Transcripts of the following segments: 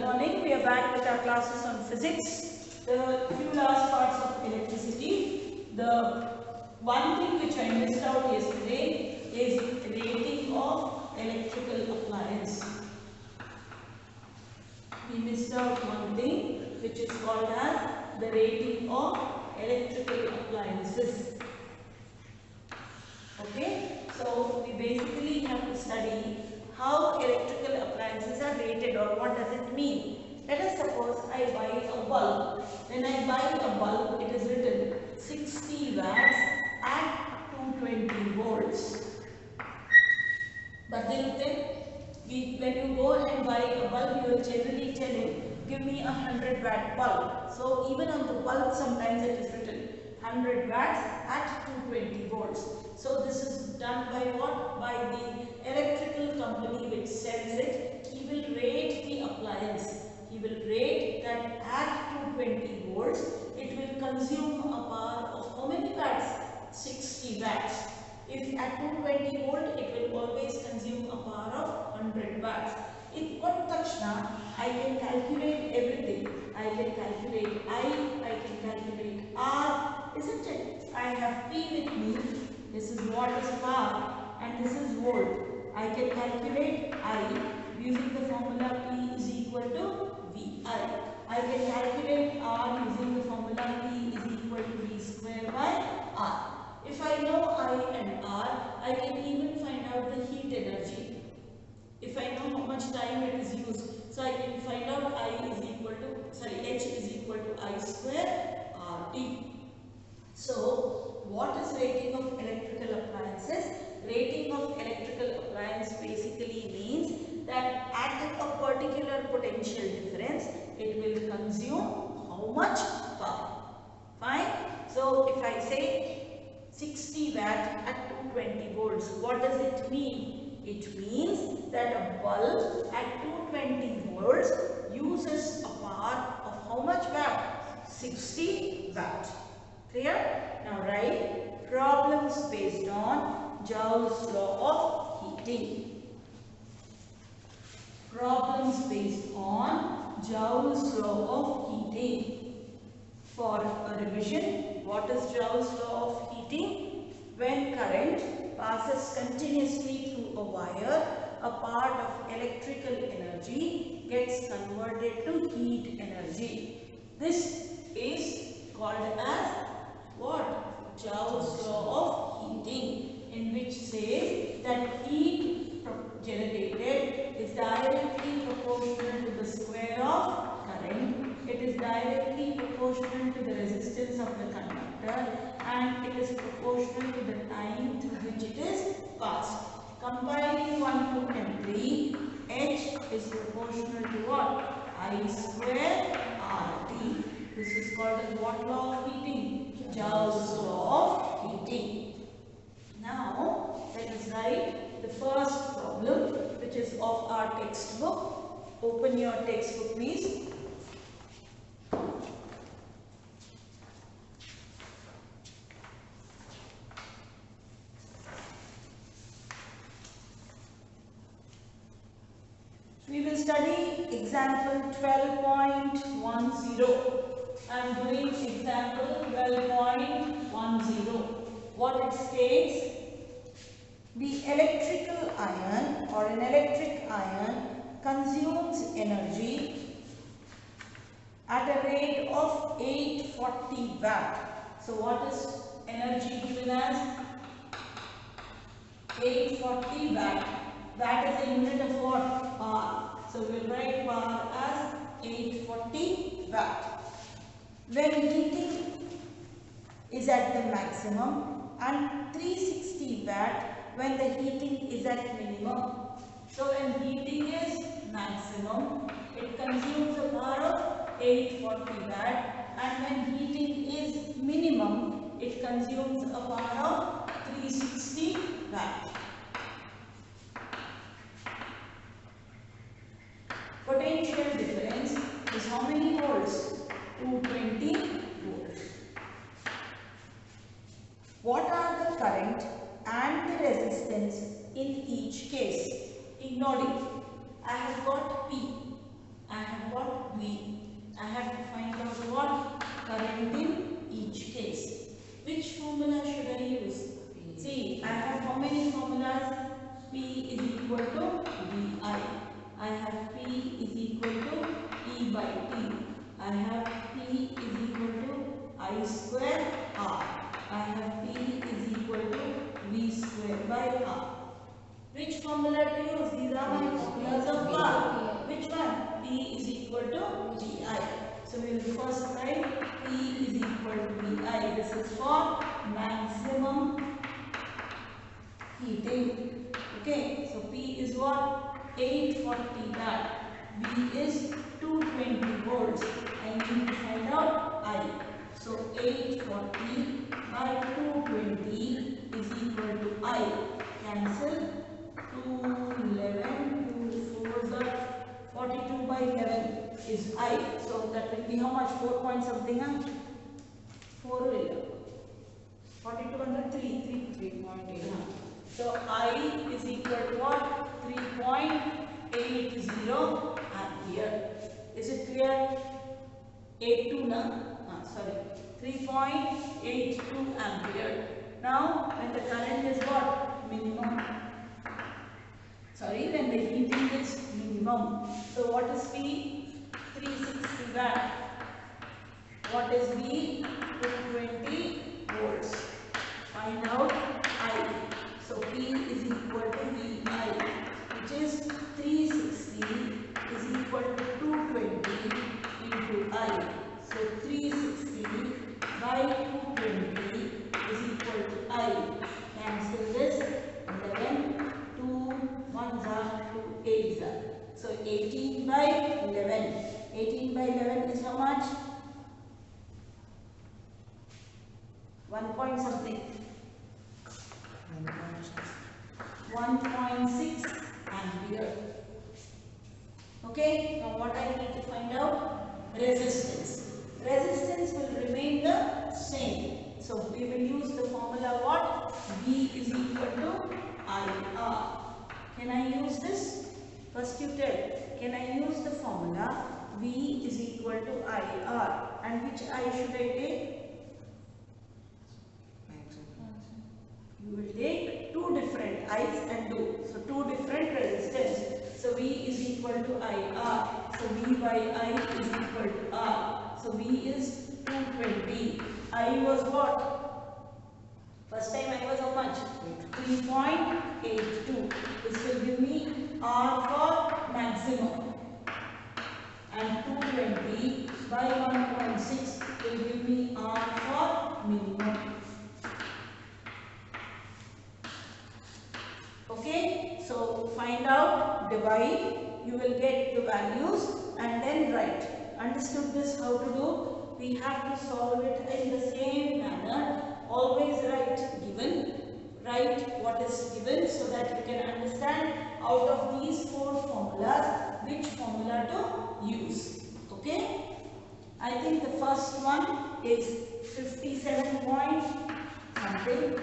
morning. We are back with our classes on physics. The few last parts of electricity. The one thing which I missed out yesterday is rating of electrical appliance. We missed out one thing which is called as the rating of electrical appliances. Okay, so we basically have to study how electrical appliances are rated, or what does it mean. Let us suppose I buy a bulb. When I buy a bulb, it is written 60 watts at 220 volts. But then when you go and buy a bulb, you will generally tell him, give me a 100 watt bulb. So even on the bulb sometimes it is written 100 watts at 220 volts. So this is done by what? By the electrical company which sells it. He will rate the appliance. He will rate that at 220 volts it will consume a power of how many watts? 60 watts. If at 220 volt it will always consume a power of 100 watts. In what takshna I can calculate everything. I can calculate I can calculate R, isn't it? I have P with me. This is watt is power and this is volt. I can calculate I using the formula P is equal to VI. I can calculate R using the formula P is equal to V square by R. If I know I and R, I can even find out the heat energy. If I know how much time it is used, so I can find out H is equal to I square RT. So, what is rating of electrical appliances? Rating of electrical appliance basically means that at a particular potential difference, it will consume how much power. Fine? So, if I say 60 watt at 220 volts, what does it mean? It means that a bulb at 220 volts uses a power of how much watt? 60 watt. Clear? Now write problems based on Joule's law of heating. Problems based on Joule's law of heating. For a revision, what is Joule's law of heating? When current passes continuously through a wire, a part of electrical energy gets converted to heat energy. This is called as what? Joule's law of heating, in which says that heat generated is directly proportional to the square of current. It is directly proportional to the resistance of the conductor, and it is proportional to the time through which it is passed. Combining 1, 2 and 3, H is proportional to what? I square RT. This is called as what law of heating? Joule's law of heating. Now, let us write the first problem, which is of our textbook. Open your textbook, please. We will study example 12.10. I am doing example 12.10. What it states, the electrical iron or an electric iron consumes energy at a rate of 840 watt. So what is energy given as? 840 watt. Watt is a unit of what? Power. So we will write power as 840 watt. When heating is at the maximum and 360 watt when the heating is at minimum. So when heating is maximum, it consumes a power of 840 watt, and when heating is minimum, it consumes a power of 360 watt. Potential difference is how many volts? 220 volts. What are the current and the resistance in each case? Ignore it. I have got P. I have got V. I have to find out what current in each case. Which formula should I use? See, I have how many formulas? P is equal to VI. I have P is equal to E by T. I have P is equal to I square R. I have P is equal to V square by R. Which formula to use? These are my formulas of power. Which one? P is equal to VI. So we will first write P is equal to VI. This is for maximum heating. Okay, so P is what? 840 watt. V is 220 volts. I need to find out I. So 840 by 220 is equal to I. Cancel. 211, 2 4s are 42 by 11 is I. So that will be how much? 4 point something. 4 will 42 under 3, 3.8. So I is equal to what? 3.80 ampere. Is it clear? 82 na? Sorry. 3.82 ampere. Now when the current is what? Minimum. Sorry, when the heating is minimum. So what is P? 360 watt. What is V? 220 volts. Find out I. So P is equal to VI, which is 360 is equal to 220 into I. So 360 by 220 is equal to I. Cancel this. 11, 2, 1s are 2, 8s are. So 18 by 11. 18 by 11 is how much? 1 point something. 1.6 ampere. Okay, now what I need to find out? Resistance. Resistance will remain the same. So we will use the formula what? V is equal to IR. Can I use this? First you tell. Can I use the formula V is equal to IR? And which I should I take? You will take two different I's and do. So two different resistance. So V is equal to IR. So V by I is equal to R. So V is 220. I was what? First time I was how much? 3.82. This will give me R for maximum. And 220 by 1.6 will give me R for minimum. Okay, so find out, divide, you will get the values and then write. Understood this how to do? We have to solve it in the same manner. Always write given, write what is given so that you can understand out of these four formulas which formula to use. Okay, I think the first one is 57 point something.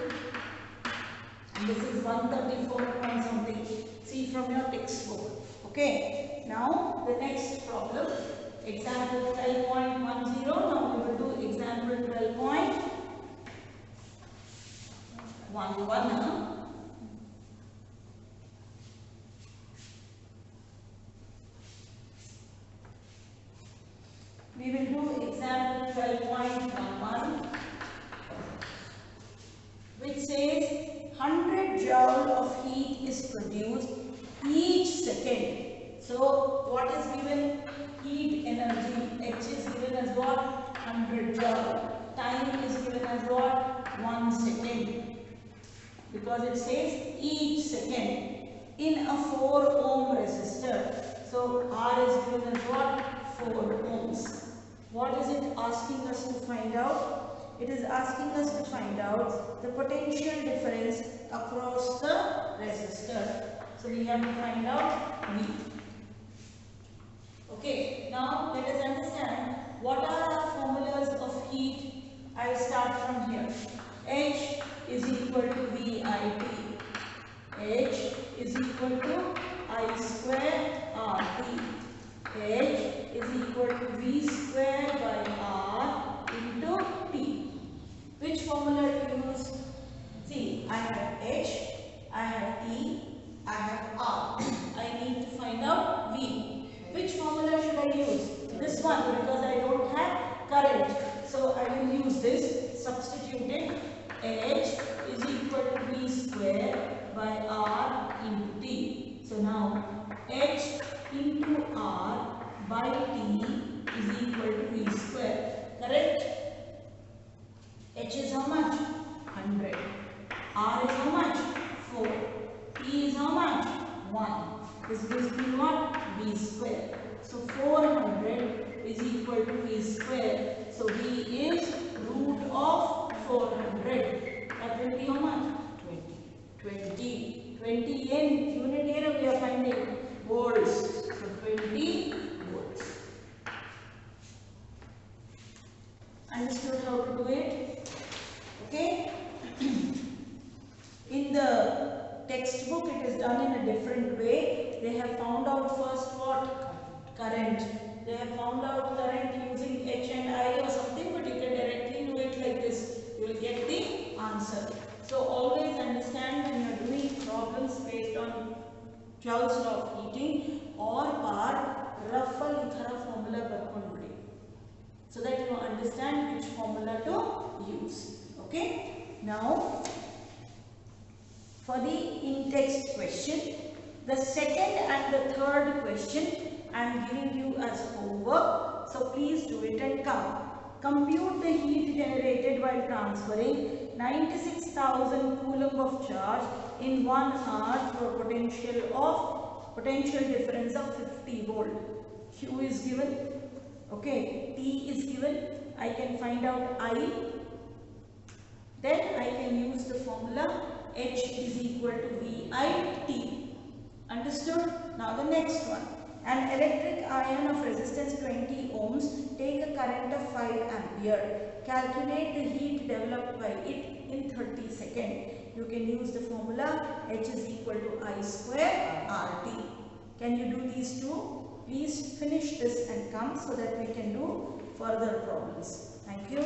And this is 134 point something. See from your textbook. Okay. Now the next problem. Example 12.10. Now we will do example 12.11. We will do example 12.11, which says 100 joule of heat is produced each second. So what is given? Heat energy. H is given as what? 100 joule. Time is given as what? 1 second. Because it says each second in a 4 ohm resistor. So R is given as what? 4 ohms. What is it asking us to find out? It is asking us to find out the potential difference across the resistor. So we have to find out V. Okay, now let us understand what are our formulas of heat. I will start from here. H is equal to VIT. H is equal to I square RT. H is equal into R by T is equal to V square. Correct? H is how much? 100. R is how much? 4. T is how much? 1. This gives me what? V square. So 400 is equal to V square. So V is root of 400. That will be how much? 20. 20 in unit area we are finding volts. So 20 volts. Understood how to do it? Okay. In the textbook it is done in a different way. They have found out first what? Current. They have found out current using H and I or something, but you can directly do it like this. You will get the answer. So always understand when you are doing problems based on Joul's law of heating or power, roughly formula barkondu, so that you understand which formula to use. Okay. Now for the in-text question, the second and the third question I am giving you as homework. So please do it and come. Compute the heat generated while transferring 96,000 coulomb of charge in 1 hour through a potential difference of 50 volt. Q is given. Okay. T is given. I can find out I. Then I can use the formula H is equal to VIT. Understood? Now the next one. An electric iron of resistance 20 ohms, take a current of 5 ampere. Calculate the heat developed by it in 30 seconds. You can use the formula H is equal to I square RT. Can you do these two? Please finish this and come so that we can do further problems. Thank you.